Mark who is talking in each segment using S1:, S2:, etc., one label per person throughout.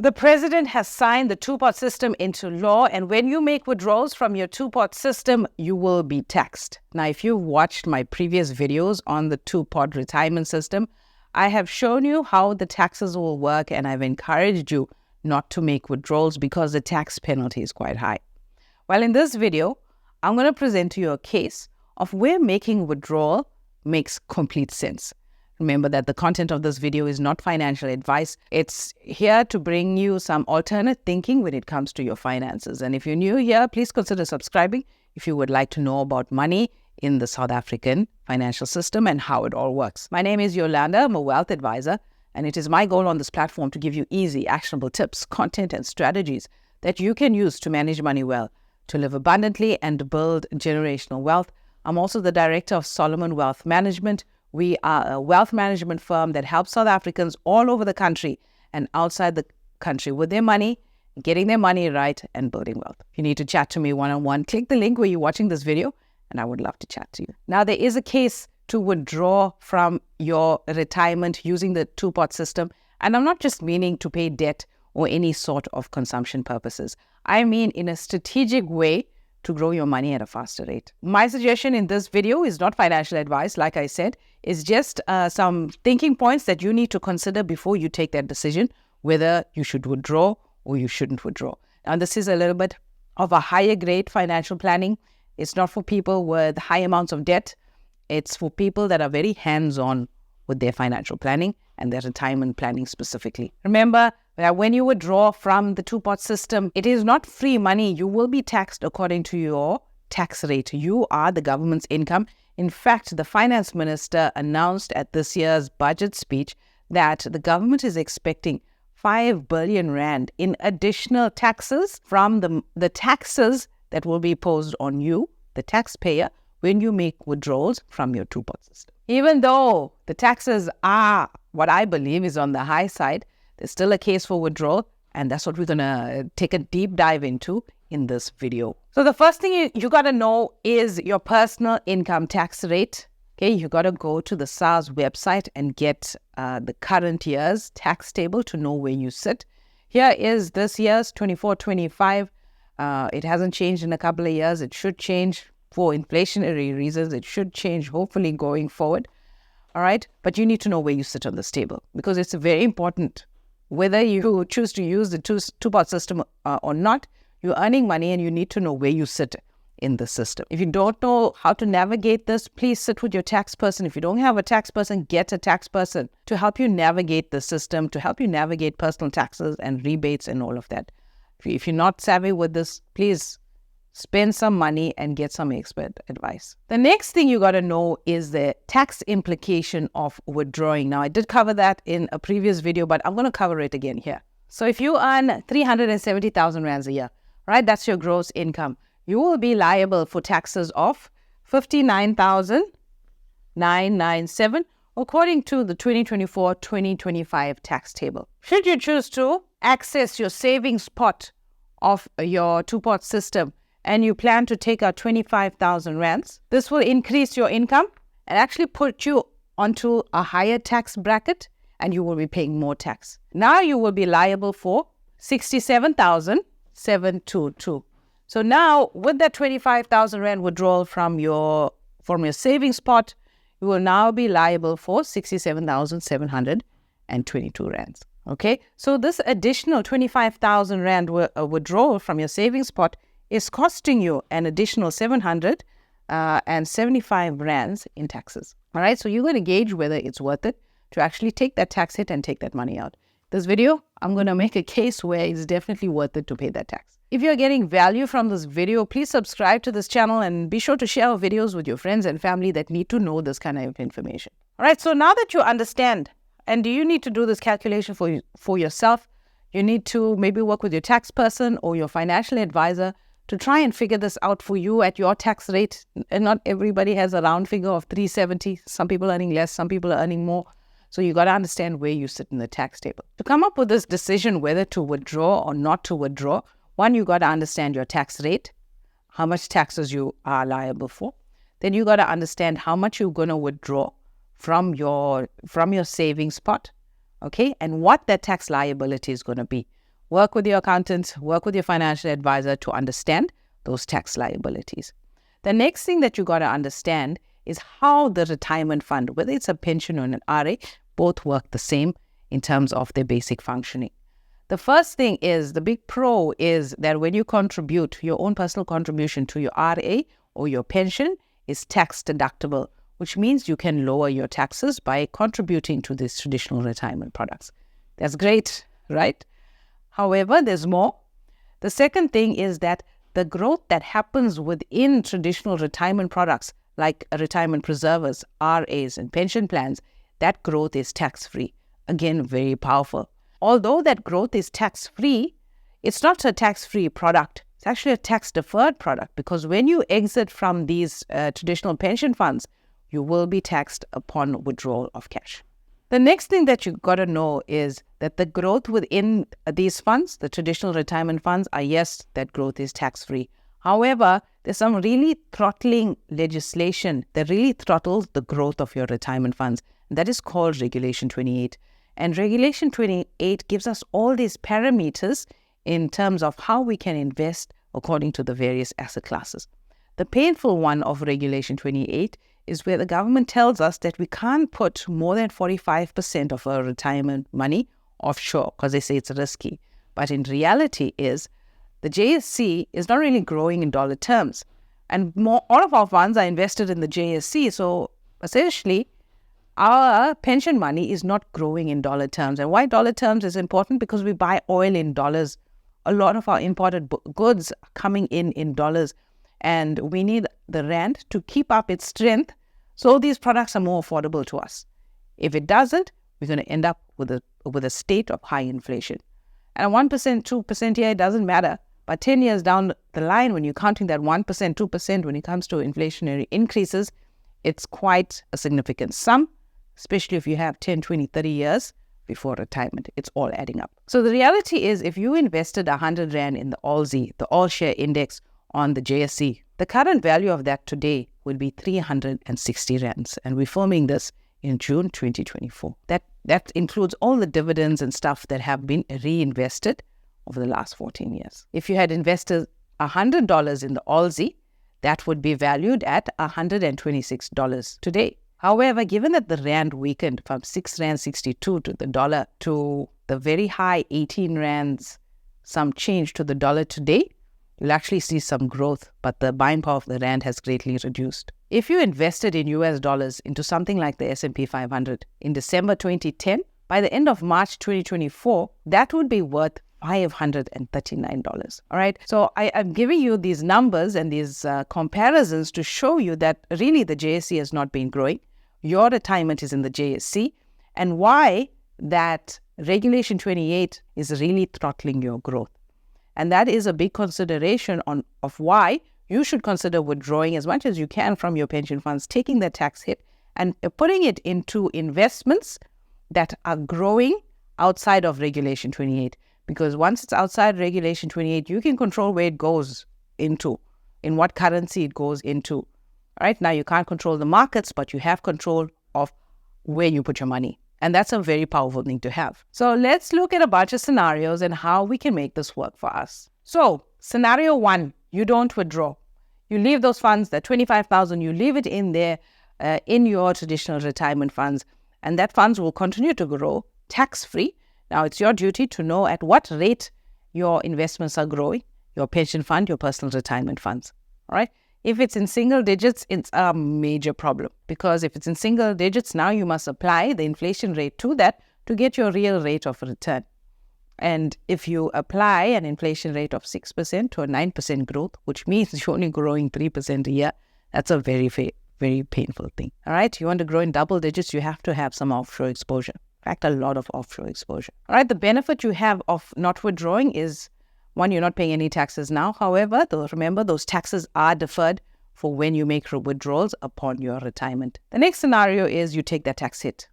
S1: The president has signed the two-pot system into law, and when you make withdrawals from your two-pot system, you will be taxed. Now, if you've watched my previous videos on the two-pot retirement system, I have shown you how the taxes will work, and I've encouraged you not to make withdrawals because the tax penalty is quite high. Well, in this video, I'm going to present to you a case of where making withdrawal makes complete sense. Remember that the content of this video is not financial advice. It's here to bring you some alternate thinking when it comes to your finances. And if you're new here, please consider subscribing if you would like to know about money in the South African financial system and how it all works. My name is Yolanda. I'm a wealth advisor, and it is my goal on this platform to give you easy, actionable tips, content, and strategies that you can use to manage money well, to live abundantly, and build generational wealth. I'm also the director of Solomon Wealth Management. We are a wealth management firm that helps South Africans all over the country and outside the country with their money, getting their money right, and building wealth. If you need to chat to me one-on-one, click the link where you're watching this video, and I would love to chat to you. Now, there is a case to withdraw from your retirement using the two-pot system, and I'm not just meaning to pay debt or any sort of consumption purposes. I mean in a strategic way to grow your money at a faster rate. My suggestion in this video is not financial advice, like I said. It's just some thinking points that you need to consider before you take that decision, whether you should withdraw or you shouldn't withdraw. Now, this is a little bit of a higher grade financial planning. It's not for people with high amounts of debt. It's for people that are very hands-on with their financial planning and their retirement planning specifically. Remember that when you withdraw from the two-pot system, it is not free money. You will be taxed according to your tax rate. You are the government's income. In fact, the finance minister announced at this year's budget speech that the government is expecting 5 billion rand in additional taxes from the taxes that will be imposed on you, the taxpayer, when you make withdrawals from your two-pot system. Even though the taxes are what I believe is on the high side, there's still a case for withdrawal, and that's what we're going to take a deep dive into in this video. So the first thing you got to know is your personal income tax rate. Okay, you got to go to the SARS website and get the current year's tax table to know where you sit. Here is this year's 24-25. It hasn't changed in a couple of years. It should change for inflationary reasons. It should change hopefully going forward. All right, but you need to know where you sit on this table because it's very important. Whether you choose to use the two-pot system or not, you're earning money and you need to know where you sit in the system. If you don't know how to navigate this, please sit with your tax person. If you don't have a tax person, get a tax person to help you navigate the system, to help you navigate personal taxes and rebates and all of that. If you're not savvy with this, please spend some money and get some expert advice. The next thing you got to know is the tax implication of withdrawing. Now, I did cover that in a previous video, but I'm going to cover it again here. So if you earn 370,000 rands a year, right, that's your gross income, you will be liable for taxes of 59,997 according to the 2024-2025 tax table. Should you choose to access your savings pot of your two-pot system and you plan to take out 25,000 rands, this will increase your income and actually put you onto a higher tax bracket and you will be paying more tax. Now you will be liable for 67,722. So now with that 25,000 rand withdrawal from your savings pot, you will now be liable for 67,722 rands. Okay, so this additional 25,000 rand withdrawal from your savings pot is costing you an additional 775 rands in taxes. All right, so you're going to gauge whether it's worth it to actually take that tax hit and take that money out. This video, I'm going to make a case where it's definitely worth it to pay that tax. If you're getting value from this video, please subscribe to this channel and be sure to share our videos with your friends and family that need to know this kind of information. All right, so now that you understand, and do you need to do this calculation for yourself, you need to maybe work with your tax person or your financial advisor to try and figure this out for you at your tax rate. And not everybody has a round figure of 370. Some people are earning less, some people are earning more. So you got to understand where you sit in the tax table. To come up with this decision whether to withdraw or not to withdraw, one, you got to understand your tax rate, how much taxes you are liable for. Then you got to understand how much you're going to withdraw from your savings pot, okay, and what that tax liability is going to be. work with your accountant, work with your financial advisor to understand those tax liabilities. The next thing that you got to understand is how the retirement fund, whether it's a pension or an RA, both work the same in terms of their basic functioning. The first thing is, the big pro is that when you contribute, your own personal contribution to your RA or your pension is tax deductible, which means you can lower your taxes by contributing to these traditional retirement products. That's great, right? However, there's more. The second thing is that the growth that happens within traditional retirement products like retirement preservers, RAs, and pension plans, that growth is tax-free. Again, very powerful. Although that growth is tax-free, it's not a tax-free product. It's actually a tax-deferred product, because when you exit from these traditional pension funds, you will be taxed upon withdrawal of cash. The next thing that you've got to know is that the growth within these funds, the traditional retirement funds, yes, that growth is tax-free. However, there's some really throttling legislation that really throttles the growth of your retirement funds. And that is called Regulation 28. And Regulation 28 gives us all these parameters in terms of how we can invest according to the various asset classes. The painful one of Regulation 28 is where the government tells us that we can't put more than 45% of our retirement money offshore because they say it's risky. But in reality is the JSC is not really growing in dollar terms. And all of our funds are invested in the JSC. So essentially, our pension money is not growing in dollar terms. And why dollar terms is important? Because we buy oil in dollars. A lot of our imported goods are coming in dollars. And we need the rand to keep up its strength so these products are more affordable to us. If it doesn't, we're going to end up with a state of high inflation. And 1%, 2% here, it doesn't matter. But 10 years down the line, when you're counting that 1%, 2% when it comes to inflationary increases, it's quite a significant sum, especially if you have 10, 20, 30 years before retirement. It's all adding up. So the reality is, if you invested 100 Rand in the All-Z, the All-Share Index on the JSC, the current value of that today would be 360 Rands. And we're filming this in June 2024. That includes all the dividends and stuff that have been reinvested over the last 14 years. If you had invested $100 in the All-Z, that would be valued at $126 today. However, given that the Rand weakened from 6 Rand 62 to the dollar to the very high 18 Rands, some change to the dollar today, you'll actually see some growth, but the buying power of the Rand has greatly reduced. If you invested in US dollars into something like the S&P 500 in December 2010, by the end of March 2024, that would be worth $539. All right. So I'm giving you these numbers and these comparisons to show you that really the JSC has not been growing. Your retirement is in the JSC, and why that Regulation 28 is really throttling your growth. And that is a big consideration of why you should consider withdrawing as much as you can from your pension funds, taking the tax hit and putting it into investments that are growing outside of Regulation 28. Because once it's outside Regulation 28, you can control where it goes into, in what currency it goes into. All right, now you can't control the markets, but you have control of where you put your money. And that's a very powerful thing to have. So let's look at a bunch of scenarios and how we can make this work for us. So scenario 1, you don't withdraw. You leave those funds, that $25,000, you leave it in there in your traditional retirement funds, and that funds will continue to grow tax-free. Now, it's your duty to know at what rate your investments are growing, your pension fund, your personal retirement funds. All right. If it's in single digits, it's a major problem, because if it's in single digits, now you must apply the inflation rate to that to get your real rate of return. And if you apply an inflation rate of 6% to a 9% growth, which means you're only growing 3% a year, that's a very, very painful thing. All right. You want to grow in double digits, you have to have some offshore exposure. In fact, a lot of offshore exposure. All right. The benefit you have of not withdrawing is, one, you're not paying any taxes now. However, remember, those taxes are deferred for when you make withdrawals upon your retirement. The next scenario is you take that tax hit.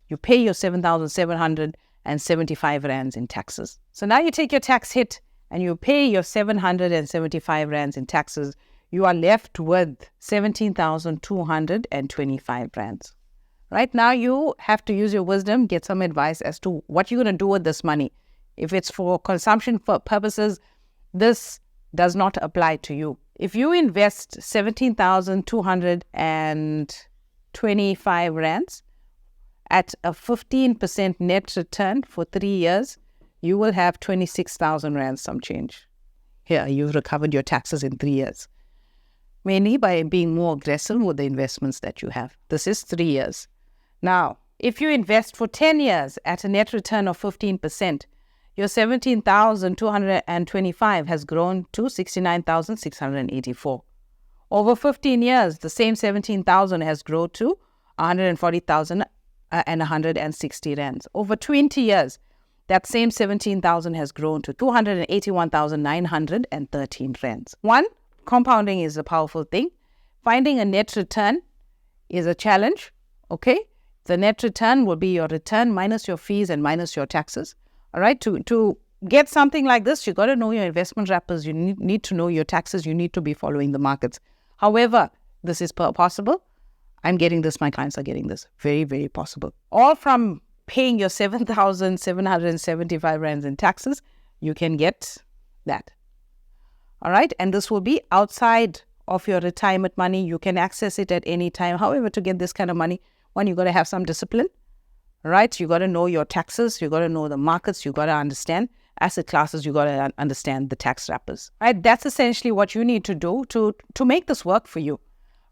S1: You pay your 7,775 Rands in taxes. So now you take your tax hit and you pay your 775 Rands in taxes. You are left with 17,225 Rands. Right now, you have to use your wisdom, get some advice as to what you're going to do with this money. If it's for consumption purposes, this does not apply to you. If you invest 17,225 rands at a 15% net return for 3 years, you will have 26,000 rands some change. Here, you've recovered your taxes in 3 years. Mainly by being more aggressive with the investments that you have. This is 3 years. Now, if you invest for 10 years at a net return of 15%, your 17,225 has grown to 69,684. Over 15 years, the same 17,000 has grown to 140,160 rands. Over 20 years, that same 17,000 has grown to 281,913 rands. One, compounding is a powerful thing. Finding a net return is a challenge, okay? The net return will be your return minus your fees and minus your taxes. All right, to get something like this, you got to know your investment wrappers. You need to know your taxes. You need to be following the markets. However, this is possible. I'm getting this. My clients are getting this. Very, very possible. All from paying your 7,775 rands in taxes, you can get that. All right, and this will be outside of your retirement money. You can access it at any time. However, to get this kind of money, one, you got to have some discipline. Right? You got to know your taxes. You got to know the markets. You got to understand asset classes. You got to understand the tax wrappers. Right? That's essentially what you need to do to make this work for you.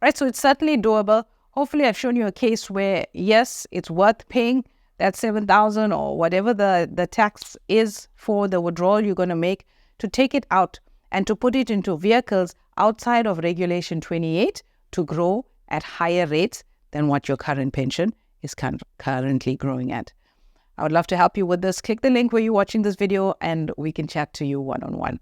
S1: Right? So it's certainly doable. Hopefully, I've shown you a case where, yes, it's worth paying that 7,000 or whatever the tax is for the withdrawal you're going to make, to take it out and to put it into vehicles outside of Regulation 28 to grow at higher rates than what your current pension is currently growing at. I would love to help you with this. Click the link where you're watching this video and we can chat to you one-on-one.